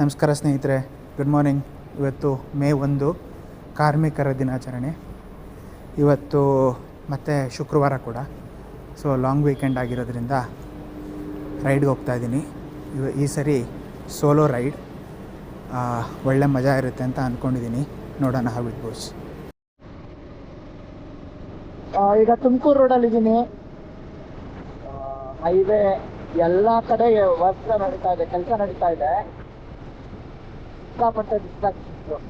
ನಮಸ್ಕಾರ ಸ್ನೇಹಿತರೆ, good morning. ಇವತ್ತು ಮೇ 1 ಕಾರ್ಮಿಕರ ದಿನಾಚರಣೆ. ಇವತ್ತು ಮತ್ತು ಶುಕ್ರವಾರ ಕೂಡ, ಸೊ ಲಾಂಗ್ ವೀಕೆಂಡ್ ಆಗಿರೋದ್ರಿಂದ ರೈಡ್ಗೆ ಹೋಗ್ತಾಯಿದ್ದೀನಿ. ಈ ಸರಿ ಸೋಲೋ ರೈಡ್, ಒಳ್ಳೆ ಮಜಾ ಇರುತ್ತೆ ಅಂತ ಅಂದ್ಕೊಂಡಿದ್ದೀನಿ. ನೋಡೋಣ ಹೌ ಇಟ್ ಗೋಸ್. ಈಗ ತುಮಕೂರು ರೋಡಲ್ಲಿದ್ದೀನಿ. ಹೈವೇ ಎಲ್ಲ ಕಡೆ ವರ್ಕ್ ನಡೀತಾ ಇದೆ, ಕೆಲಸ ನಡೀತಾ ಇದೆ. ಸಿಕ್ಕಾಪಟ್ಟೆ ಡಿಸ್ಟ್ರಾಕ್ಷನ್ಸ್,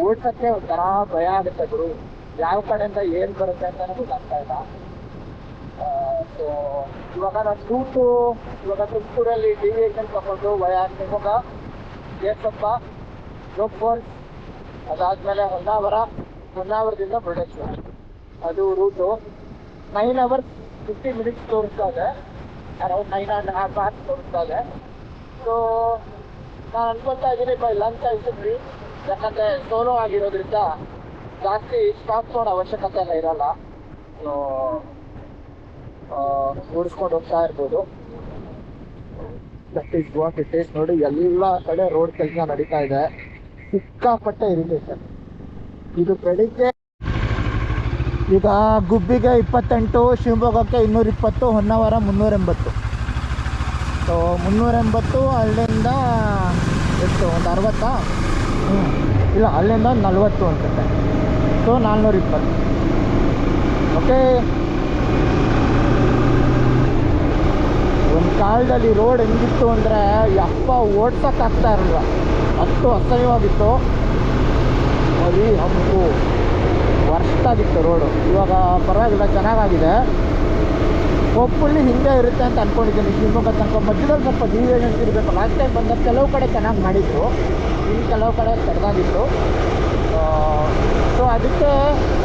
ಓಡ್ಸಕ್ಕೆ ಒಂಥರ ಭಯ ಆಗುತ್ತೆ ಗುರು. ಯಾವ ಕಡೆಯಿಂದ ಏನು ಬರುತ್ತೆ ಅಂತ ಗೊತ್ತಾಗ್ತಾ ಇಲ್ಲ. ಸೊ ಇವಾಗ ನಾನು ರೂಟು ತುಮಕೂರಲ್ಲಿ ಡಿವಿಯೇಷನ್ ತಗೊಂಡು ಶಿವಮೊಗ್ಗ, ಕೇಸಪ್ಪ, ಲೋಕಲ್, ಅದಾದಮೇಲೆ ಹೊನ್ನಾವರದಿಂದ ಮುರುಡೇಶ್ವರ, ಅದು ರೂಟು. 9 hours 50 minutes ತೋರಿಸ್ತಾ ಇದೆ, ಅರೌಂಡ್ 9.5 hours ತೋರಿಸ್ತಾ ಇದೆ. ಸೊ ನಾನು ಅನ್ಕೊಳ್ತಾ ಇದ್ದೀನಿ ಬೈ ಲಂಚ್ ಐಸಿದ್ರಿ, ಯಾಕಂದರೆ ಸೋಲೋ ಆಗಿರೋದ್ರಿಂದ ಜಾಸ್ತಿ ಸ್ಟಾಪ್ ಮಾಡೋ ಅವಶ್ಯಕತೆ ಎಲ್ಲ ಇರಲ್ಲ. ಸೊ ಓಡಿಸ್ಕೊಂಡು ಹೋಗ್ತಾ ಇರ್ಬೋದು. That is what it is. ನೋಡಿ, ಎಲ್ಲ ಕಡೆ ರೋಡ್ ಕೆಲಸ ನಡೀತಾ ಇದೆ, ಸಿಕ್ಕಾಪಟ್ಟೆ ಇರಿಟೇಷನ್. ಇದು ಬೆಳಿಗ್ಗೆ ಈಗ ಗುಬ್ಬಿಗೆ 28, ಶಿವಮೊಗ್ಗಕ್ಕೆ 220, ಹೊನ್ನಾವರ 380. ಸೊ 380, ಅಲ್ಲಿಂದ ಎಷ್ಟು, ಒಂದು 60? ಇಲ್ಲ, ಅಲ್ಲಿಂದ 40 ಅನ್ಸುತ್ತೆ. ಸೊ 420. ಓಕೆ, ಒಂದು ಕಾಲದಲ್ಲಿ ರೋಡ್ ಹೆಂಗಿತ್ತು ಅಂದರೆ ಯಪ್ಪ ಓಡ್ಸೋಕ್ಕಾಗ್ತಾ ಇರಲಿಲ್ಲ, ಅಷ್ಟು ಅಸಹ್ಯವಾಗಿತ್ತು. ಅಲ್ಲಿ ಹಂಪು ವರ್ಷಾಗಿತ್ತು ರೋಡು. ಇವಾಗ ಪರವಾಗಿಲ್ಲ, ಚೆನ್ನಾಗಾಗಿದೆ. ಹೋಪ್ಫುಲ್ಲಿ ಹಿಂಗೆ ಇರುತ್ತೆ ಅಂತ ಅಂದ್ಕೊಂಡಿದ್ದೀನಿ. ಶಿವಮೊಗ್ಗ ತನಕ ಮಧ್ಯದಲ್ಲಿ ಸ್ವಲ್ಪ ಡಿವಿಯೇಷನ್ಸ್ ಇರಬೇಕು. ಲಾಸ್ಟ್ ಟೈಮ್ ಬಂದಾಗ ಕೆಲವು ಕಡೆ ಚೆನ್ನಾಗಿ ಮಾಡಿದ್ರು, ಇನ್ನು ಕೆಲವು ಕಡೆ ಕೆಟ್ಟದಾಗಿತ್ತು. ಸೊ ಅದಕ್ಕೆ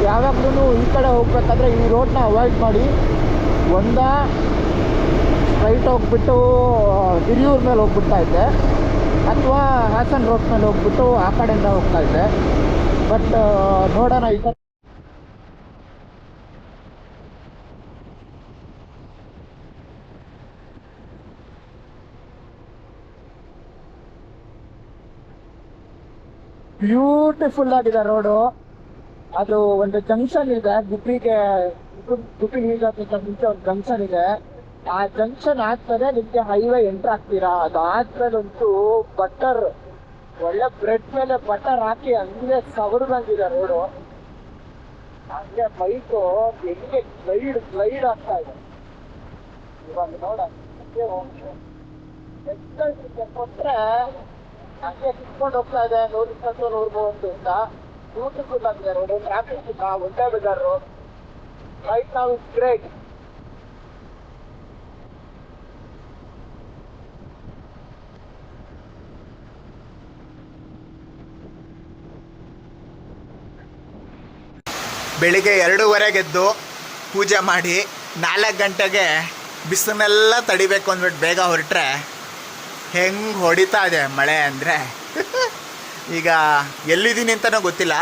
ಯಾವಾಗಲೂ ಈ ಕಡೆ ಹೋಗ್ಬೇಕಾದ್ರೆ ಈ ರೋಡ್ನ ಅವಾಯ್ಡ್ ಮಾಡಿ, ಒಂದಾ ಸ್ಟ್ರೈಟ್ ಹೋಗ್ಬಿಟ್ಟು ಹಿರಿಯೂರು ಮೇಲೆ ಹೋಗ್ಬಿಡ್ತಾ ಇದ್ದೆ, ಅಥವಾ ಹಾಸನ್ ರೋಡ್ ಮೇಲೆ ಹೋಗ್ಬಿಟ್ಟು ಆ ಕಡೆಯಿಂದ ಹೋಗ್ತಾ ಇದ್ದೆ. ಬಟ್ ನೋಡೋಣ ಈ ಸಲ. ಬ್ಯೂಟಿಫುಲ್ ಆಗಿದೆ ರೋಡು. ಅದು ಒಂದು ಜಂಕ್ಷನ್ ಇದೆ, ಗುಬ್ಬಿಗೆ ಯೂಸ್ ಆಗ್ತಿದ್ದ ಮುಂಚೆ ಒಂದು ಜಂಕ್ಷನ್ ಇದೆ. ಆ ಜಂಕ್ಷನ್ ಆದ್ಮೇಲೆ ನಿಮಗೆ ಹೈವೇ ಎಂಟ್ರ್ ಆಗ್ತೀರಾ. ಅದಾದ್ಮೇಲಂತೂ ಬಟರ್, ಒಳ್ಳೆ ಬ್ರೆಡ್ ಮೇಲೆ ಬಟರ್ ಹಾಕಿ ಹಂಗೆ ಸವರ್ದಂಗಿದೆ ರೋಡು. ಹಂಗೆ ಬೈಕು ಹೆಂಗೆ ಗ್ಲೈಡ್ ಆಗ್ತಾ ಇದೆ. ಇವಾಗ ನೋಡ ಕೊಟ್ರೆ ಹಂಗೆ ಕಿತ್ಕೊಂಡು ಹೋಗ್ತಾ ಇದೆ. 120, 130 ಅಂತ ಬ್ಯೂಟಿಫುಲ್ ಆಗಿದೆ ರೋಡು. ಟ್ರಾಫಿಕ್ ಇಲ್ಲ, ಒಂದೇ better road. Right now it's great. ಬೆಳಿಗ್ಗೆ 2:15 ಎದ್ದು ಪೂಜೆ ಮಾಡಿ 4 ಗಂಟೆಗೆ ಬಿಸಿಲನ್ನೆಲ್ಲ ತಡಿಬೇಕು ಅಂದ್ಬಿಟ್ಟು ಬೇಗ ಹೊರಟ್ರೆ ಹೆಂಗೆ ಹೊಡಿತಾ ಇದೆ ಮಳೆ ಅಂದರೆ. ಈಗ ಎಲ್ಲಿದ್ದೀನಿ ಅಂತಲೂ ಗೊತ್ತಿಲ್ಲ.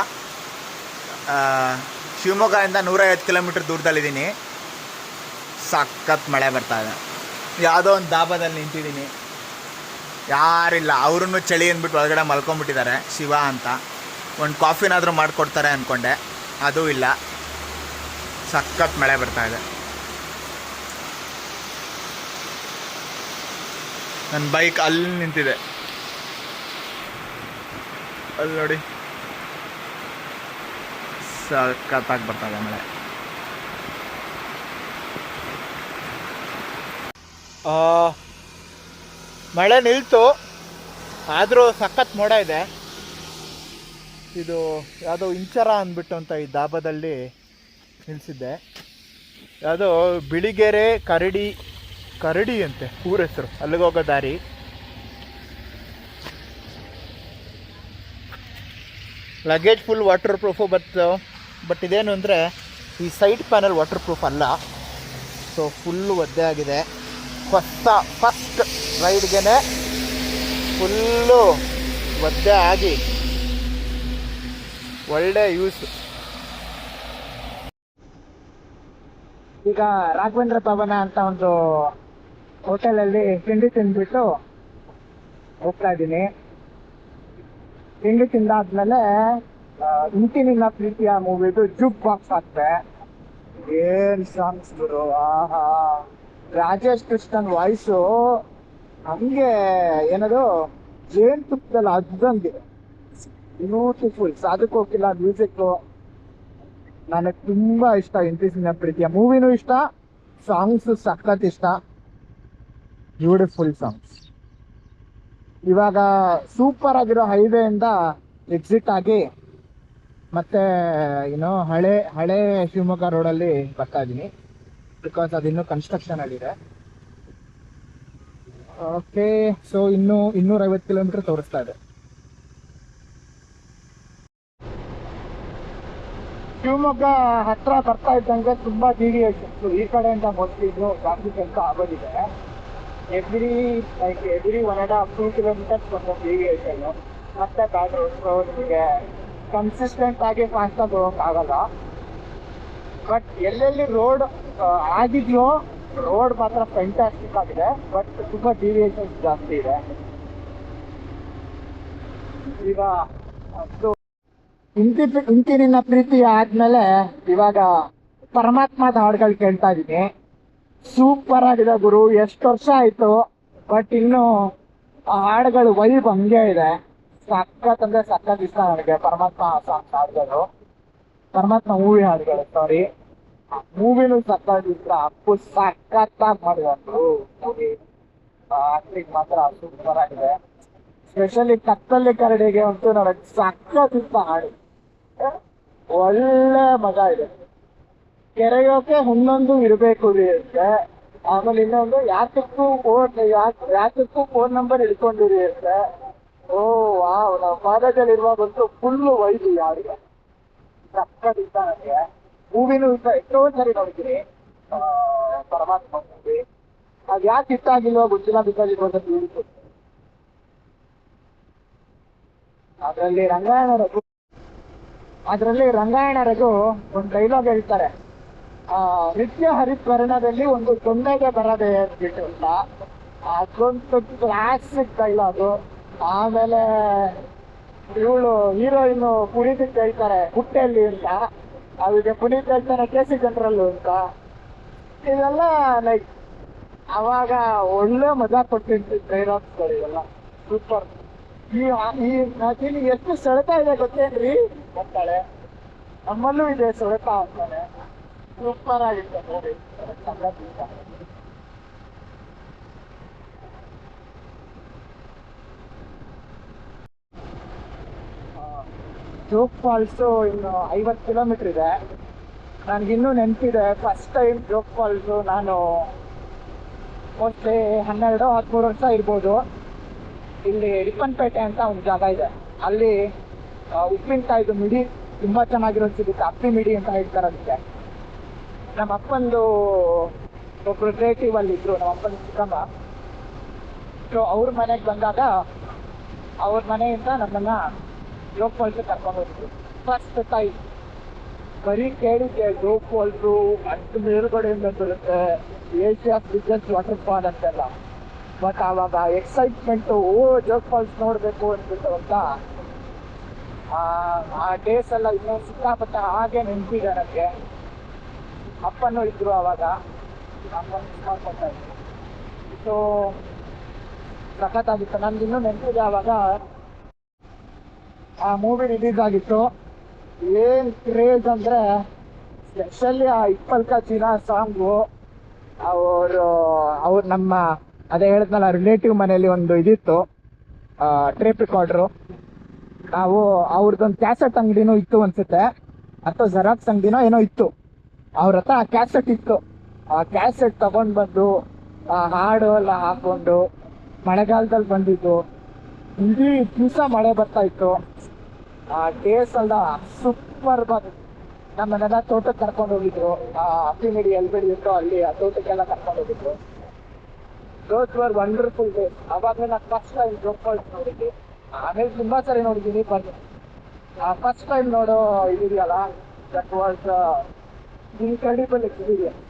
ಶಿವಮೊಗ್ಗದಿಂದ 150 ಕಿಲೋಮೀಟ್ರ್ ದೂರದಲ್ಲಿದ್ದೀನಿ. ಸಖತ್ ಮಳೆ ಬರ್ತಾ ಇದೆ. ಯಾವುದೋ ಒಂದು ದಾಬಾದಲ್ಲಿ ನಿಂತಿದ್ದೀನಿ, ಯಾರಿಲ್ಲ. ಅವ್ರೂ ಚಳಿ ಅಂದ್ಬಿಟ್ಟು ಒಳಗಡೆ ಮಲ್ಕೊಂಡ್ಬಿಟ್ಟಿದ್ದಾರೆ. ಶಿವ ಅಂತ ಒಂದು ಕಾಫಿನಾದರೂ ಮಾಡಿಕೊಡ್ತಾರೆ ಅಂದ್ಕೊಂಡೆ, ಅದೂ ಇಲ್ಲ. ಸಖತ್ ಮಳೆ ಬರ್ತಾಯಿದೆ. ನನ್ನ ಬೈಕ್ ಅಲ್ಲಿ ನಿಂತಿದೆ, ಅಲ್ಲಿ ನೋಡಿ, ಸಖತ್ತಾಗಿ ಬರ್ತಾಯಿದೆ ಮಳೆ. ಮಳೆ ನಿಲ್ತು, ಆದರೂ ಸಖತ್ ಮೋಡ ಇದೆ. ಇದು ಯಾವುದೋ ಇಂಚರ ಅಂದ್ಬಿಟ್ಟು ಅಂತ ಈ ದಾಬಾದಲ್ಲಿ ನಿಲ್ಲಿಸಿದ್ದೆ. ಯಾವುದೋ ಬಿಳಿಗೆರೆ ಕರಡಿ ಅಂತೆ ಊರ ಹೆಸರು, ಅಲ್ಲಿಗೆ ಹೋಗೋ ದಾರಿ. Luggage full water proof. But ಇದೇನು ಅಂದರೆ ಈ ಸೈಡ್ ಪ್ಯಾನಲ್ ವಾಟರ್ ಪ್ರೂಫ್ ಅಲ್ಲ. ಸೊ ಫುಲ್ಲು ಒದ್ದೆ ಆಗಿದೆ. ಫಸ್ಟ್ ರೈಡ್ಗೆ ಫುಲ್ಲು ಒದ್ದೆ ಆಗಿ ಒಳ್ಳೆ ಯೂಸ್. ಈಗ ರಾಘವೇಂದ್ರ ಭವನ ಅಂತ ಒಂದು ಹೋಟೆಲಲ್ಲಿ ತಿಂಡಿ ತಿಂದ್ಬಿಟ್ಟು ಹೋಗ್ತಾ ಇದ್ದೀನಿ. ತಿಂಡಿ ತಿಂದಾದ್ಮೇಲೆ ಇಂತಿ ನಿನ್ನ ಪ್ರೀತಿಯ ಮೂವಿದು ಜುಕ್ ಬಾಕ್ಸ್ ಹಾಕ್ತೆ. ಏನ್ ಸಾಂಗ್ಸ್ ಗುರು, ಆಹಾ. ರಾಜೇಶ್ ಕೃಷ್ಣನ್ ವಾಯ್ಸು ಹಂಗೆ ಏನದು ಜೇನ್ ತುಪ್ಪದಲ್ಲಿ ಅದ್ದಂಗಿದೆ, ಬ್ಯೂಟಿಫುಲ್. ಸಾಧಕ್ ಹೋಗಿಲ್ಲ ಮ್ಯೂಸಿಕ್ ನನಗೆ ತುಂಬಾ ಇಷ್ಟ. ಇಂತಿ ನಿನ್ನ ಪ್ರೀತಿಯ ಮೂವಿನೂ ಇಷ್ಟ, ಸಾಂಗ್ಸ್ ಸಖತ್ ಇಷ್ಟ, ಬ್ಯೂಟಿಫುಲ್ ಸಾಂಗ್ಸ್. ಇವಾಗ ಸೂಪರ್ ಆಗಿರೋ ಹೈವೇ ಇಂದ ಎಕ್ಸಿಟ್ ಆಗಿ ಮತ್ತೆ ಏನೋ ಹಳೆ ಶಿವಮೊಗ್ಗ ರೋಡಲ್ಲಿ ಬರ್ತಾ ಇದ್ದೀನಿ, ಬಿಕಾಸ್ ಅದಿನ್ನೂ ಕನ್ಸ್ಟ್ರಕ್ಷನ್ ಅಲ್ಲಿದೆ. ಓಕೆ, ಸೊ ಇನ್ನೂ 250 ಕಿಲೋಮೀಟರ್ ತೋರಿಸ್ತಾ ಇದೆ. ಶಿವಮೊಗ್ಗ ಹತ್ರ ಬರ್ತಾ ಇದ್ದಂಗೆ ತುಂಬಾ ಡಿವಿಯೇಷನ್ಸ್ ಈ ಕಡೆಯಿಂದ ಮೊದಲಿದ್ದು ಜಾಸ್ತಿ ಕೆಲಸ ಆಗೋದಿದೆ. ಎವ್ರಿ 1.5-2 ಕಿಲೋಮೀಟರ್ಸ್ ಒಂದು ಡಿವಿಯೇಷನ್. ಮತ್ತೆ ಬ್ಯಾಡ್ ರೋಡ್, ನಿಮಗೆ ಕನ್ಸಿಸ್ಟೆಂಟ್ ಆಗಿ ಫಾಸ್ಟ್ ಆಗಿ ಹೋಗೋಕ್ಕಾಗಲ್ಲ. ಬಟ್ ಎಲ್ಲೆಲ್ಲಿ ರೋಡ್ ಆಗಿದೆಯೋ ರೋಡ್ ಮಾತ್ರ ಫ್ಯಾಂಟಾಸ್ಟಿಕ್ ಆಗಿದೆ, ಬಟ್ ತುಂಬಾ ಡಿವಿಯೇಷನ್ಸ್ ಜಾಸ್ತಿ ಇದೆ. ಈಗ ಅದು ಇಂತಿ ನಿನ್ನ ಪ್ರೀತಿ ಆದ್ಮೇಲೆ ಇವಾಗ ಪರಮಾತ್ಮದ ಹಾಡುಗಳು ಕೇಳ್ತಾ ಇದ್ದೀನಿ. ಸೂಪರ್ ಆಗಿದೆ ಗುರು, ಎಷ್ಟು ವರ್ಷ ಆಯ್ತು, ಬಟ್ ಇನ್ನು ಆ ಹಾಡುಗಳು ವೈಬ್ ಹಂಗೆ ಇದೆ. ಸಖತ್ ಅಂದ್ರೆ ಸಖತ್ ಇಷ್ಟ ನನಗೆ ಪರಮಾತ್ಮ ಸಾಂಗ್ಸ್ ಹಾಡುಗಳು, ಪರಮಾತ್ಮ ಮೂವಿ ಹಾಡುಗಳು. ಸಾರಿ, ಮೂವಿನೂ ಸಖತ್ ಇಷ್ಟ. ಅಪ್ಪು ಸಖತ್ತಾಗಿ ಮಾಡಿದ್ರು ಮೂವಿ, ಆಕ್ಟಿಂಗ್ ಮಾತ್ರ ಸೂಪರ್ ಆಗಿದೆ. ಸ್ಪೆಷಲಿ ಕತ್ತಲ್ಲಿ ಕರಡಿಗೆ ಅಂತೂ ನನಗೆ ಸಖತ್ ಇಷ್ಟ ಹಾಡು, ಒಳ್ಳೆ ಮಜಾ ಇದೆ. ಕೆರೆಯೋಕೆ ಒಂದೊಂದು ಇರಬೇಕು ಇರುತ್ತೆ, ಆಮೇಲೆ ಇನ್ನೊಂದು ಯಾತಕ್ಕೂ ಫೋನ್ ನಂಬರ್ ಹಿಡ್ಕೊಂಡಿರಿ ಇರುತ್ತೆ. ಓ ವಾವ್, ನಾವು ಕಾಲೇಜಲ್ಲಿ ಇರುವಾಗಂತೂ ಫುಲ್ಲು ವೈದ್ಯು ಯಾರಿಗೆ ಸಖತ್ ಇಷ್ಟ ನನಗೆ. ಮೂವಿನೂ ಇಷ್ಟ, ಎಷ್ಟೋ ಸರಿ ನೋಡ್ತೀನಿ ಪರಮಾತ್ಮ ಮೂವಿ. ಅದು ಯಾಕೆ ಇಷ್ಟ ಆಗಿಲ್ವೋ ಗೊತ್ತಿಲ್ಲ, ಬಿಕಾಸ್ ಇಟ್ ಬ್ಯೂಟಿಫುಲ್. ಅದರಲ್ಲಿ ರಂಗಾಯಣ ರಘು ಒಂದು ಡೈಲಾಗ್ ಹೇಳ್ತಾರೆ, ನಿತ್ಯ ಹರಿದ್ವರ್ಣದಲ್ಲಿ ಒಂದು ತೊಂದರೆಗೆ ಬರದೆ ಅಂದ್ಬಿಟ್ಟು ಅಂತ. ಅದೊಂದು ಕ್ಲಾಸಿಕ್ ಡೈಲಾಗು. ಆಮೇಲೆ ಇವಳು ಹೀರೋಯಿನ್ ಪುನೀತ್ ಹೇಳ್ತಾರೆ ಹುಟ್ಟೆಲ್ಲಿ ಅಂತ, ಅವರಿಗೆ ಪುನೀತ್ ಹೇಳ್ತಾರೆ KC ಜನರಲ್ಲು ಅಂತ. ಇದೆಲ್ಲ ಲೈಕ್ ಅವಾಗ ಒಳ್ಳೆ ಮಜಾ ಕೊಟ್ಟಿದ್ದು ಡೈಲಾಗ್ಸ್ಗಳು ಇವೆಲ್ಲ ಸೂಪರ್. ಈ ನದಿಲಿ ಎಷ್ಟು ಸೆಳೆತ ಇದೆ ಗೊತ್ತೇನ್ರಿ ಅಂತಾಳೆ, ನಮ್ಮಲ್ಲೂ ಇದೆ ಸೆಳೆತ ಅಂತಾನೆ. ಸೂಪರ್ ಆಗಿತ್ತು ನೋಡಿ. ಜೋಗ್ ಫಾಲ್ಸು ಇನ್ನು 50 ಕಿಲೋಮೀಟರ್ ಇದೆ. ನನಗಿನ್ನೂ ನೆನಪಿದೆ, ಫಸ್ಟ್ ಟೈಮ್ ಜೋಗ್ ಫಾಲ್ಸು ನಾನು ಮೋಸ್ಟ್ಲಿ 12-13 ವರ್ಷ ಇರ್ಬೋದು. ಇಲ್ಲಿ ರಿಪ್ಪನ್ಪೇಟೆ ಅಂತ ಒಂದು ಜಾಗ ಇದೆ, ಅಲ್ಲಿ ಉಪ್ಪಿನಕಾಯಿದು ಮಿಡಿ ತುಂಬ ಚೆನ್ನಾಗಿರೋದು ಸಿಗುತ್ತೆ. ಅಪ್ಪಿ ಮಿಡಿ ಅಂತ ಹೇಳ್ತಾರೆ ಅದಕ್ಕೆ. ನಮ್ಮ ಅಪ್ಪಂದು ಒಬ್ಬರು ರಿಲೇಟಿವ್ ಅಲ್ಲಿ ಇದ್ರು, ನಮ್ಮ ಅಪ್ಪನ ಚಿಕ್ಕಮ್ಮ. ಸೊ ಅವ್ರ ಮನೆಗೆ ಬಂದಾಗ ಅವ್ರ ಮನೆಯಿಂದ ನಮ್ಮನ್ನ ಜೋಗ್ ಫಾಲ್ಸ್ ಕರ್ಕೊಂಡು ಹೋಗಿದ್ರು ಫಸ್ಟ್ ಟೈಮ್. ಬರೀ ಕೇಳಿದ್ದೆ ಜೋಗ್ ಫಾಲ್ಸು ಅಷ್ಟು ಮೇಲುಗಡೆಯಿಂದ ಬರುತ್ತೆ, ಏಷ್ಯಾಸ್ ಬಿಗ್ಗೆಸ್ಟ್ ವಾಟರ್ ಫಾಲ್ ಅಂತೆಲ್ಲ. ಬಟ್ ಆವಾಗ ಎಕ್ಸೈಟ್ಮೆಂಟು, ಜೋಗ್ ಫಾಲ್ಸ್ ನೋಡಬೇಕು ಅಂದ್ಬಿಟ್ಟು ಅಂತ ಆ ಡೇಸ್ ಎಲ್ಲ ಇನ್ನೂ ಸಿಕ್ಕಾಪಟ್ಟೆ ಹಾಗೆ ನೆನಪಿದೆ ನನಗೆ. ಅಪ್ಪನೂ ಇದ್ರು ಆವಾಗ, ಅಪ್ಪನ ಮಿಸ್ ಮಾಡ್ಕೊತಾ ಇದ್ರು. ಸೊ ಸಖತ್ತಾಗಿತ್ತು, ನನಗಿನ್ನೂ ನೆನಪಿದೆ ಆವಾಗ ಆ ಮೂವಿ ರಿಲೀಸ್ ಆಗಿತ್ತು. ಏನು ಕ್ರೇಜ್ ಅಂದರೆ ಸ್ಪೆಷಲಿ ಆ ಇಪ್ಪಲ್ಕ ಚೀನಾ ಸಾಂಗು. ಅವ್ರು ನಮ್ಮ ಅದೇ ಹೇಳಿದ್ನಲ್ಲ ರಿಲೇಟಿವ್ ಮನೇಲಿ ಒಂದು ಇದಿತ್ತು ಟೇಪ್ ರೆಕಾರ್ಡ್ರು. ನಾವು ಅವ್ರದ್ದೊಂದು ಕ್ಯಾಸೆಟ್ ಅಂಗಡಿನೂ ಇತ್ತು ಅನ್ಸುತ್ತೆ, ಅಥವಾ ಜೆರಾಕ್ಸ್ ಅಂಗಡಿನೋ ಏನೋ ಇತ್ತು. ಅವ್ರ ಹತ್ರ ಆ ಕ್ಯಾಸೆಟ್ ಇತ್ತು. ಆ ಕ್ಯಾಸೆಟ್ ತಗೊಂಡು ಬಂದು ಆ ಹಾಡು ಎಲ್ಲ ಹಾಕೊಂಡು ಮಳೆಗಾಲದಲ್ಲಿ ಬಂದಿದ್ದು, ಇಡೀ ದಿವಸ ಮಳೆ ಬರ್ತಾ ಇತ್ತು. ಆ ಡೇಸ್ ಎಲ್ಲ ಸೂಪರ್ ಬಂದಿತ್ತು. ನಮ್ಮನ್ನೆಲ್ಲ ತೋಟಕ್ಕೆ ಕರ್ಕೊಂಡು ಹೋಗಿದ್ರು, ಅಪ್ಪಿ ಮಿಡಿ ಎಲ್ಲಿ ಬೆಳೆಯುತ್ತೋ ಅಲ್ಲಿ ಆ ತೋಟಕ್ಕೆಲ್ಲ ಕರ್ಕೊಂಡು ಹೋಗಿದ್ರು. Those were wonderful days. ಅವಾಗ ನಾನು ಫಸ್ಟ್ ಟೈಮ್ ಜೋಗ್ ಫಾಲ್ಸ್ ನೋಡಿದ್ದೆ. ಆಮೇಲೆ ತುಂಬಾ ಸರಿ ನೋಡಿದ್ದೀನಿ, ಬಟ್ ಫಸ್ಟ್ ಟೈಮ್ ನೋಡೋ ಇದೆಯಲ್ಲ, ದಟ್ ವಾಸ್ ಇನ್ಕ್ರೆಡಿಬಲ್ ಎಕ್ಸ್ಪೀರಿಯನ್ಸ್.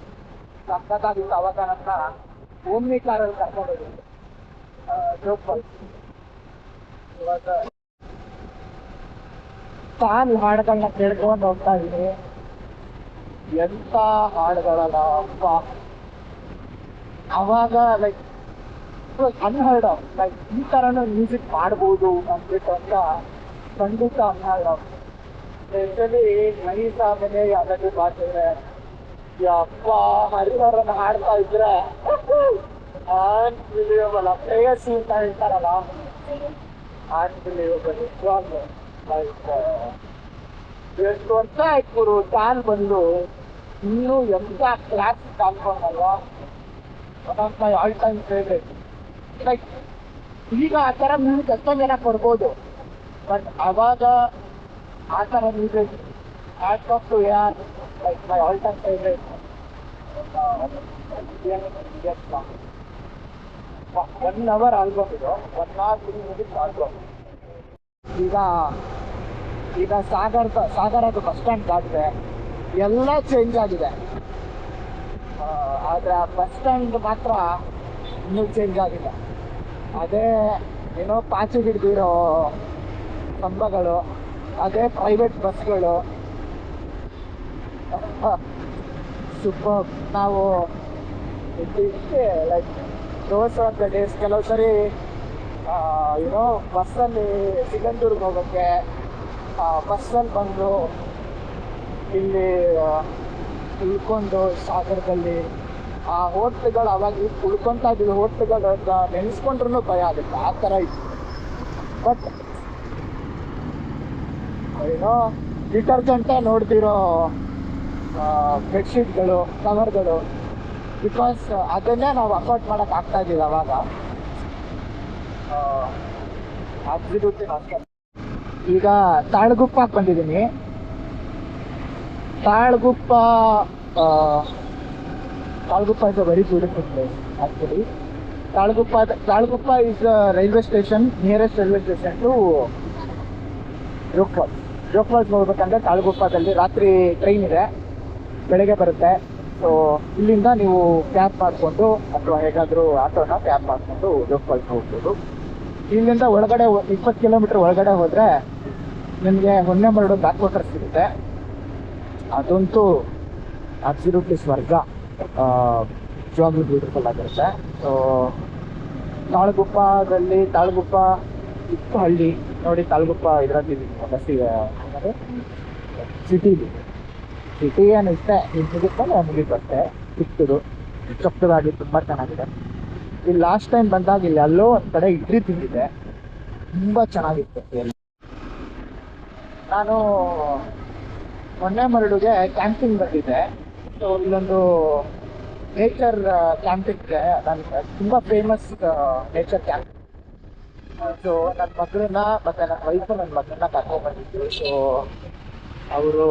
ಸಖತ್ತಾಗಿತ್ತು. ಅವಾಗ ನನ್ನ ಓಮ್ನಿ ಕಾರಲ್ಲಿ ಕರ್ಕೊಂಡು ಹೋಗಿದ್ದೆ ಜೋಗ್ ಫಾಲ್ಸ್. ಇವಾಗ ತಾನ್ ಹಾಡುಗಳನ್ನ ಕೇಳ್ಕೊಂಡು ಹೋಗ್ತಾ ಇದ್ದೀನಿ. ಎಂತ ಹಾಡುಗಳಲ್ಲ ಅಪ್ಪ. ಅವಾಗ ಲೈಕ್ ಅನ್ಹರ್ಡ್ ಆಫ್, ಲೈಕ್ ಈ ಥರನೂ ಮ್ಯೂಸಿಕ್ ಮಾಡ್ಬೋದು ಅಂದ್ಬಿಟ್ಟು ಅಂತ ಖಂಡಿತ ಅನ್ಹರ್ಡ್ ಆಫ್. ಎಸ್ಪೆಷಲಿ ನೈಸ್ ಆಮೇಲೆ ಯಾವ್ದಾದ್ರು ಬಾತಿದ್ರೆ ಯಪ್ಪ ಹರಿಹರನ ಹಾಡ್ತಾ ಇದ್ರೆ ಅನ್ಬಿಲಿಯಬಲ್. ಪ್ರೇಯಸಿ ಅಂತ ಹೇಳ್ತಾರಲ್ಲ, ಅನ್ಬಿಲಿಯಬಲ್ ನಿಜವಾಗ್ಲು. ಲೈಕ್ ಎಷ್ಟು ವರ್ಷ ಆಯ್ತು ಗುರು ಚಾನ್ ಬಂದು, ಇನ್ನೂ ಎಂತ ಕ್ಲಾಸಿಕ್ ಆಲ್ಬಮ್ ಅಲ್ವಾ, one of my all time favourite. Like ಈಗ ಆ ಥರ ಮ್ಯೂಸಿಕ್ ಎಷ್ಟೊಂದು ಜನ ಕೊಡ್ಬೋದು, ಬಟ್ ಅವಾಗ ಆ ಥರ ಮ್ಯೂಸಿಕ್ ಹ್ಯಾಟ್ಸ್ ಆಫ್ ಟು ಯಾರ್, like my all time favourite. 1 hour album ಇದು, 1 hour 3 minutes ಆಲ್ಬಮ್. ಈಗ ಈಗ ಸಾಗರದ ಬಸ್ ಸ್ಟ್ಯಾಂಡ್ ದಾಟಿದೆ, ಎಲ್ಲ ಚೇಂಜ್ ಆಗಿದೆ. ಆದರೆ ಆ ಬಸ್ ಸ್ಟ್ಯಾಂಡ್ ಮಾತ್ರ ಇನ್ನೂ ಚೇಂಜ್ ಆಗಿಲ್ಲ. ಅದೇ ಏನೋ ಪಾಚಿ ಹಿಡಿದಿರೋ ಕಂಬಗಳು, ಅದೇ ಪ್ರೈವೇಟ್ ಬಸ್ಗಳು. ಸೂಪರ್. ನಾವು like those of the days ಕೆಲವು ಸರಿ ಏನೋ ಬಸ್ಸಲ್ಲಿ ಸಿಗಂದೂರ್ಗೆ ಹೋಗೋಕ್ಕೆ ಬಸ್ಸಲ್ಲಿ ಬಂದು ಇಲ್ಲಿ ಉಳ್ಕೊಂಡು ಸಾಗರದಲ್ಲಿ ಆ ಹೋಟ್ಲುಗಳು, ಅವಾಗ ಉಳ್ಕೊತಾ ಇದ್ದಿದ್ದು ಹೋಟ್ಲುಗಳು ನೆನೆಸ್ಕೊಂಡ್ರೂ ಭಯ ಆಗುತ್ತೆ, ಆ ಥರ ಇತ್ತು. ಬಟ್ ಏನೋ ಡಿಟರ್ಜೆಂಟೇ ನೋಡ್ತಿರೋ ಬೆಡ್ಶೀಟ್ಗಳು, ಕವರ್ಗಳು, ಬಿಕಾಸ್ ಅದನ್ನೇ ನಾವು ಅಫೋರ್ಡ್ ಮಾಡೋಕ್ಕೆ ಆಗ್ತಾ ಇದ್ದಿಲ್ಲ ಅವಾಗ. ಅಬ್ಸಲ್ಯೂಟ್ಲಿ ಅಷ್ಟೇ. ಈಗ ತಾಳಗುಪ್ಪಕ್ಕೆ ಬಂದಿದ್ದೀನಿ. Talaguppa is a very beautiful place actually. Talaguppa is railway station, nearest railway station to Jog falls ಹೋಗ್ಬೇಕಂದ್ರೆ ತಾಳಗುಪ್ಪದಲ್ಲಿ ರಾತ್ರಿ ಟ್ರೈನ್ ಇದೆ, ಬೆಳಗ್ಗೆ ಬರುತ್ತೆ. ಸೊ ಇಲ್ಲಿಂದ ನೀವು ಕ್ಯಾಬ್ ಮಾಡಿಕೊಂಡು ಅಥವಾ ಹೇಗಾದರೂ ಆಟೋನ ಕ್ಯಾಬ್ ಮಾಡಿಕೊಂಡು ಜೋಗ್ ಫಾಲ್ಸ್ ಹೋಗ್ಬೋದು. ಇಲ್ಲಿಂದ ಒಳಗಡೆ 20 ಕಿಲೋಮೀಟ್ರ್ ಒಳಗಡೆ ಹೋದರೆ ನಿಮಗೆ ಹೊನ್ನೆಮರಡು ಬ್ಯಾಕ್ ವಾಟರ್ ಸಿಗುತ್ತೆ. ಅದಂತೂ ಅಬ್ಸಲ್ಯೂಟ್ಲಿ ಸ್ವರ್ಗ, ನಿಜವಾಗ್ಲೂ ಬ್ಯೂಟಿಫುಲ್ ಆಗಿರುತ್ತೆ. ಸೊ ತಾಳಗುಪ್ಪ ಚಿಕ್ಕ ಹಳ್ಳಿ ನೋಡಿ. ತಾಳಗುಪ್ಪ ಇದರಲ್ಲಿ ಬಸ್ಸಿಗೆ ಸಿಟಿ ಏನು ಇಷ್ಟೇ, ಇಲ್ಲಿ ಮುಗಿದ್ಮೇಲೆ ಮುಗಿಬರುತ್ತೆ. ಚಿಕ್ಕದಾಗಿ ತುಂಬ ಚೆನ್ನಾಗಿದೆ. ಇಲ್ಲಿ ಲಾಸ್ಟ್ ಟೈಮ್ ಬಂದಾಗ ಇಲ್ಲಿ ಅಲ್ಲೋ ಒಂದು ಕಡೆ ಇಡ್ಲಿ ತಿಂದಿದೆ, ತುಂಬ ಚೆನ್ನಾಗಿತ್ತು. ನಾನು ಹೊನ್ನೆಮರಡುಗೆ ಕ್ಯಾಂಪಿಂಗ್ ಬಂದಿದ್ದೆ. ಸೊ ಇಲ್ಲೊಂದು ನೇಚರ್ ಕ್ಯಾಂಪಿಂಗ್ಗೆ ನಾನು ತುಂಬ ಫೇಮಸ್ ನೇಚರ್ ಕ್ಯಾಂಪ್. ಸೊ ನನ್ನ ಮಗಳನ್ನ ಮತ್ತು ನನ್ನ ವೈಫು ನನ್ನ ಮಗಳನ್ನ ಕರ್ಕೊಂಡ್ಬಂದಿದ್ರು. ಸೊ ಅವರು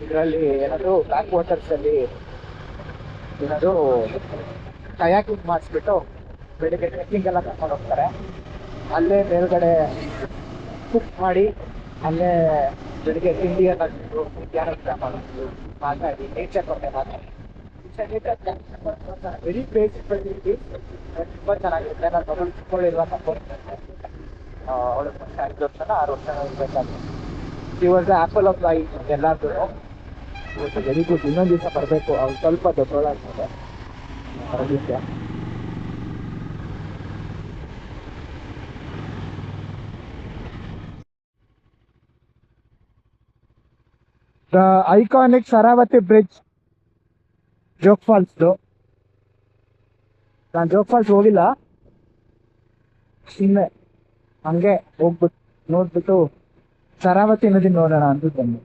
ಇದರಲ್ಲಿ ಏನಾದರೂ ಬ್ಯಾಕ್ ವಾಟರ್ಸಲ್ಲಿ ಏನಾದರೂ ಕಯಾಕಿಂಗ್ ಮಾಡಿಸ್ಬಿಟ್ಟು ಬೆಳಿಗ್ಗೆ ಟ್ರೆಕ್ಕಿಂಗ್ ಎಲ್ಲ ಕರ್ಕೊಂಡು ಹೋಗ್ತಾರೆ. ಅಲ್ಲೇ ಮೇಲ್ಗಡೆ ಕುಕ್ ಮಾಡಿ ಅಲ್ಲೇ ಬೆಳಿಗ್ಗೆ ತಿಂಡಿಯನ್ನು ತಿಂದು ಮಧ್ಯಾಹ್ನ ಮಾಡೋದು, ಮಾತಾಡಿ ನೇಚರ್ ಬಗ್ಗೆ ಮಾತಾಡಿ. ವೆರಿ ಬೇಸಿಕ್ ಫೆಸಿಲಿಟಿ, ತುಂಬ ಚೆನ್ನಾಗಿರುತ್ತೆ. ನನ್ನ ಮಗಳು ಚಿಕ್ಕವಳಿರುವ ಕರ್ಕೊಂಡು ಅವಳು 5 ವರ್ಷನ 6 ವರ್ಷ ಇರಬೇಕಾದ್ರೆ ಇವಾಗ ಆ್ಯಪಲ್ ಆಫ್ ಐ ಎಲ್ಲಾದರೂ ಇವತ್ತು ವೆರಿ ಗುಡ್. ಇನ್ನೊಂದು ದಿವಸ ಬರಬೇಕು, ಅವ್ರು ಸ್ವಲ್ಪ ದೊಡ್ಡವಳಾಗ್ತದೆ ಬರೋದಕ್ಕೆ. The iconic Sharavathi bridge, Jog ಫಾಲ್ಸ್ದು. ನಾನು ಜೋಗ್ ಫಾಲ್ಸ್ ಹೋಗಿಲ್ಲ, ಸುಮ್ಮನೆ ಹಂಗೆ ಹೋಗ್ಬಿಟ್ಟು ನೋಡ್ಬಿಟ್ಟು ಶರಾವತಿ ನದಿ ನೋಡೋಣ ಅಂತ ಬಂದು.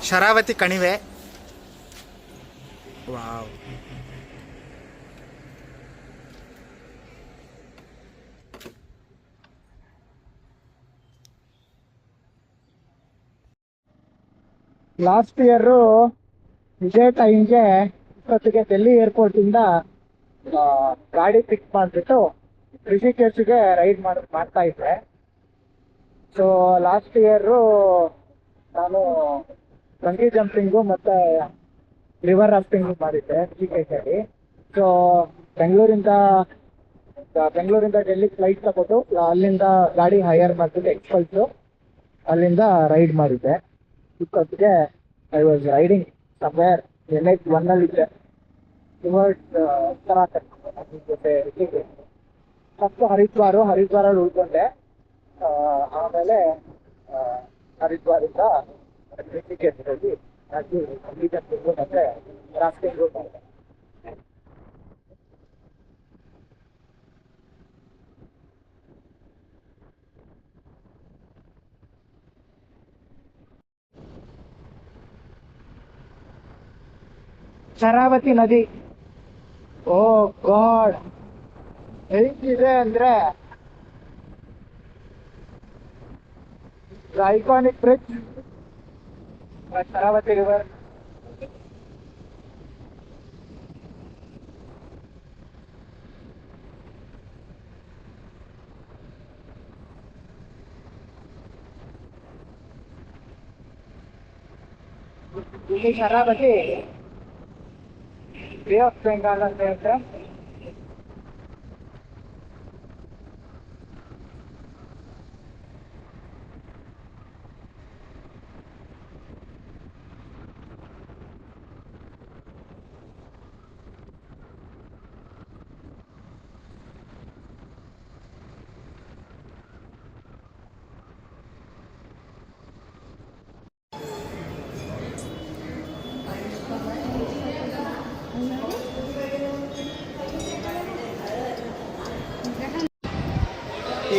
ಶರಾವತಿ ಕಣಿವೆ. ವಾವ್. ಲಾಸ್ಟ್ ಇಯರು ಇದೇ ಟೈಮ್ಗೆ ಇಷ್ಟೊತ್ತಿಗೆ ಡೆಲ್ಲಿ ಏರ್ಪೋರ್ಟಿಂದ ಗಾಡಿ ಪಿಕ್ ಮಾಡಿಬಿಟ್ಟು ಋಷಿಕೇಶ್ಗೆ ರೈಡ್ ಮಾಡ್ತಾ ಇದ್ದೆ. ಸೊ ಲಾಸ್ಟ್ ಇಯರು ನಾನು ಬಂಗಿ ಜಂಪಿಂಗು ಮತ್ತು ರಿವರ್ ರಾಫ್ಟಿಂಗು ಮಾಡಿದ್ದೆ ಋಷಿಕೇಶಲ್ಲಿ. ಸೊ ಬೆಂಗಳೂರಿಂದ ಡೆಲ್ಲಿ ಫ್ಲೈಟ್ ತಗೊಂಡು ಅಲ್ಲಿಂದ ಗಾಡಿ ಹೈಯರ್ ಮಾಡಿಬಿಟ್ಟು ಎಕ್ಸ್ಪಲ್ಸು ಅಲ್ಲಿಂದ ರೈಡ್ ಮಾಡಿದ್ದೆ. ಇಷ್ಟೊತ್ತಿಗೆ I was riding somewhere NH1 ಇದ್ದೆ ಟುವರ್ಡ್ಸ್ ಉತ್ತರಾಖಂಡ್ ಜೊತೆ ಋಷಿಕೇಶ್. ಫಸ್ಟ್ ಹರಿದ್ವಾರಲ್ಲಿ ಉಳ್ಕೊಂಡೆ. ಆಮೇಲೆ ಹರಿದ್ವಾರಿಂದ ಋಷಿಕೇಶ್ ಹೋಗಿ ಅದು ಜಂಪಿಂಗು ಮತ್ತೆ ರಾಫ್ಟಿಂಗು ಮಾಡಿದೆ. ಶರಾವತಿ ನದಿ, ಓ ಗಾಡ್, ಹೇಗಿದೆ ಅಂದ್ರೆ ಐಕಾನಿಕ್ ಬ್ರಿಡ್ಜ್, ಶರಾವತಿ ರಿವರ್. ಇಲ್ಲಿ ಶರಾವತಿ ಬೇ ಆಫ್ ಬೆಂಗಾಲ್ ಅಂತ ಹೇಳ್ತಾರೆ.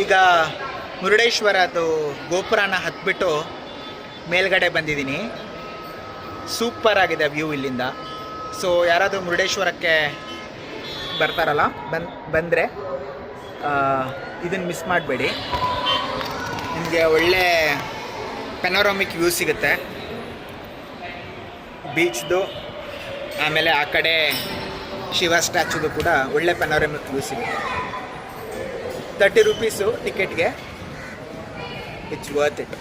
ಈಗ ಮುರುಡೇಶ್ವರದು ಗೋಪುರನ ಹತ್ಬಿಟ್ಟು ಮೇಲ್ಗಡೆ ಬಂದಿದ್ದೀನಿ. ಸೂಪರ್ ಆಗಿದೆ ವ್ಯೂ ಇಲ್ಲಿಂದ. ಸೊ ಯಾರಾದರೂ ಮುರುಡೇಶ್ವರಕ್ಕೆ ಬರ್ತಾರಲ್ಲ ಬಂದರೆ ಇದನ್ನು ಮಿಸ್ ಮಾಡಬೇಡಿ. ನಿಮಗೆ ಒಳ್ಳೆ ಪೆನೋರಾಮಿಕ್ ವ್ಯೂ ಸಿಗುತ್ತೆ ಬೀಚ್ದು. ಆಮೇಲೆ ಆ ಕಡೆ ಶಿವ ಸ್ಟ್ಯಾಚ್ಯೂದು ಕೂಡ ಒಳ್ಳೆ ಪೆನೋರಾಮಿಕ್ ವ್ಯೂ ಸಿಗುತ್ತೆ. 30 ರೂಪೀಸು ಟಿಕೆಟ್ಗೆ, ಇಟ್ಸ್ ವರ್ತ್ ಇಟ್.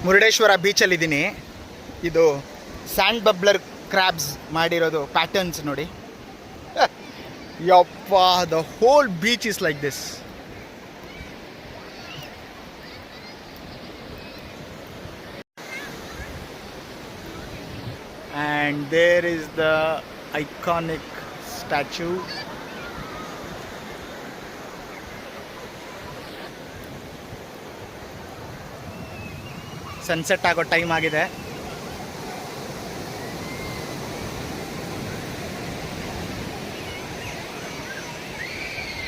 ಮುರುಡೇಶ್ವರ ಬೀಚಲ್ಲಿದ್ದೀನಿ. ಇದು ಸ್ಯಾಂಡ್ ಬಬ್ಲರ್ ಕ್ರ್ಯಾಬ್ಸ್ ಮಾಡಿರೋದು ಪ್ಯಾಟರ್ನ್ಸ್ ನೋಡಿ. ಯಪ್ಪ, the whole beach is like this. And there is the iconic statue. Sunset ಆಗೋ ಟೈಮ್ ಆಗಿದೆ.